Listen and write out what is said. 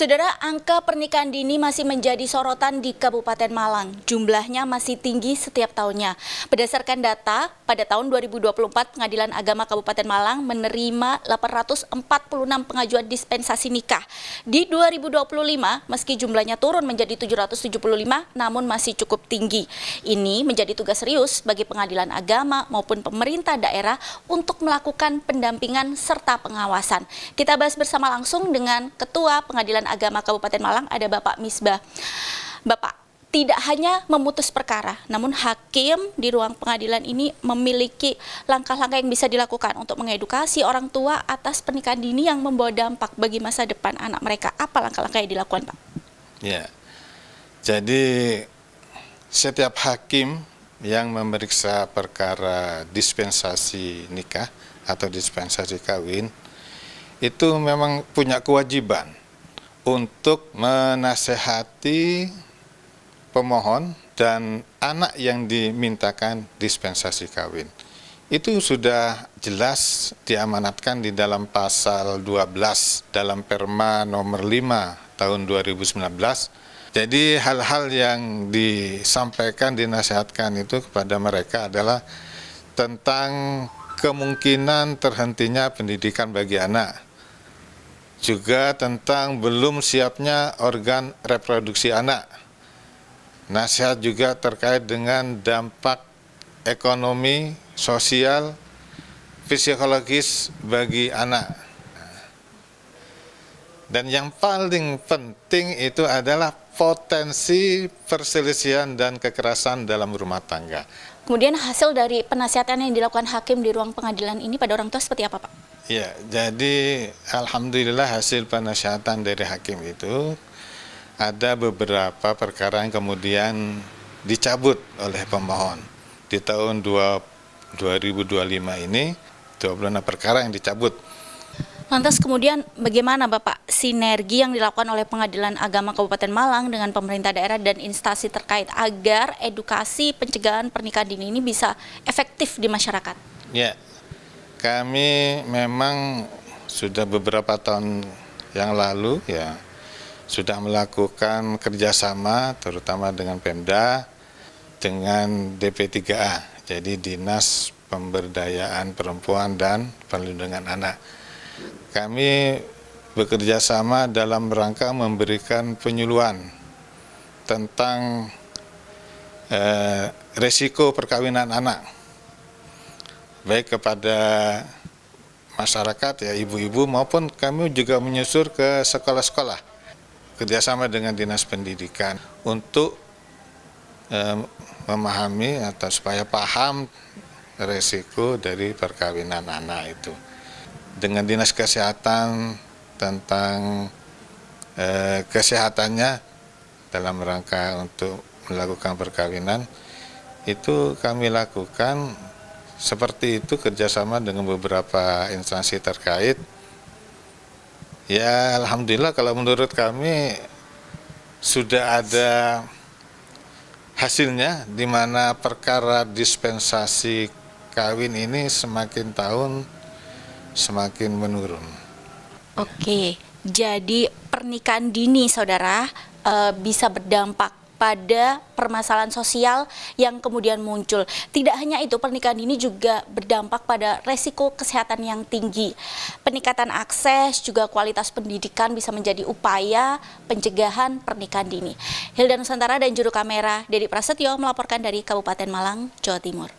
Saudara, angka pernikahan dini masih menjadi sorotan di Kabupaten Malang. Jumlahnya masih tinggi setiap tahunnya. Berdasarkan data, pada tahun 2024 Pengadilan Agama Kabupaten Malang menerima 846 pengajuan dispensasi nikah. Di 2025, meski jumlahnya turun menjadi 775, namun masih cukup tinggi. Ini menjadi tugas serius bagi Pengadilan Agama maupun pemerintah daerah untuk melakukan pendampingan serta pengawasan. Kita bahas bersama langsung dengan Ketua Pengadilan Agama Kabupaten Malang, ada Bapak Misbah. Bapak, tidak hanya memutus perkara, namun hakim di ruang pengadilan ini memiliki langkah-langkah yang bisa dilakukan untuk mengedukasi orang tua atas pernikahan dini yang membawa dampak bagi masa depan anak mereka. Apa langkah-langkah yang dilakukan, Pak? Ya, jadi setiap hakim yang memeriksa perkara dispensasi nikah atau dispensasi kawin itu memang punya kewajiban untuk menasehati pemohon dan anak yang dimintakan dispensasi kawin. Itu sudah jelas diamanatkan di dalam pasal 12 dalam Perma nomor 5 tahun 2019. Jadi hal-hal yang disampaikan, dinasihatkan itu kepada mereka adalah tentang kemungkinan terhentinya pendidikan bagi anak. Juga tentang belum siapnya organ reproduksi anak. Nasihat juga terkait dengan dampak ekonomi, sosial, psikologis bagi anak. Dan yang paling penting itu adalah potensi perselisihan dan kekerasan dalam rumah tangga. Kemudian hasil dari penasihatan yang dilakukan hakim di ruang pengadilan ini pada orang tua seperti apa, Pak? Ya, jadi alhamdulillah hasil penasihatan dari hakim itu ada beberapa perkara yang kemudian dicabut oleh pemohon. Di tahun 2025 ini 26 perkara yang dicabut. Lantas kemudian bagaimana Bapak sinergi yang dilakukan oleh Pengadilan Agama Kabupaten Malang dengan pemerintah daerah dan instansi terkait agar edukasi pencegahan pernikahan dini ini bisa efektif di masyarakat? Ya, kami memang sudah beberapa tahun yang lalu ya sudah melakukan kerjasama terutama dengan Pemda, dengan DP3A, jadi Dinas Pemberdayaan Perempuan dan Perlindungan Anak. Kami bekerja sama dalam rangka memberikan penyuluhan tentang resiko perkawinan anak, baik kepada masyarakat ya ibu-ibu maupun kami juga menyusur ke sekolah-sekolah kerjasama dengan Dinas Pendidikan untuk memahami atau supaya paham resiko dari perkawinan anak itu. Dengan Dinas Kesehatan tentang kesehatannya dalam rangka untuk melakukan perkawinan itu kami lakukan seperti itu kerjasama dengan beberapa instansi terkait. Ya alhamdulillah kalau menurut kami sudah ada hasilnya di mana perkara dispensasi kawin ini semakin tahun semakin menurun. Oke, jadi pernikahan dini saudara bisa berdampak pada permasalahan sosial yang kemudian muncul. Tidak hanya itu, pernikahan dini juga berdampak pada resiko kesehatan yang tinggi. Peningkatan akses juga kualitas pendidikan bisa menjadi upaya pencegahan pernikahan dini. Hilda Nusantara dan juru kamera Dedi Prasetyo melaporkan dari Kabupaten Malang, Jawa Timur.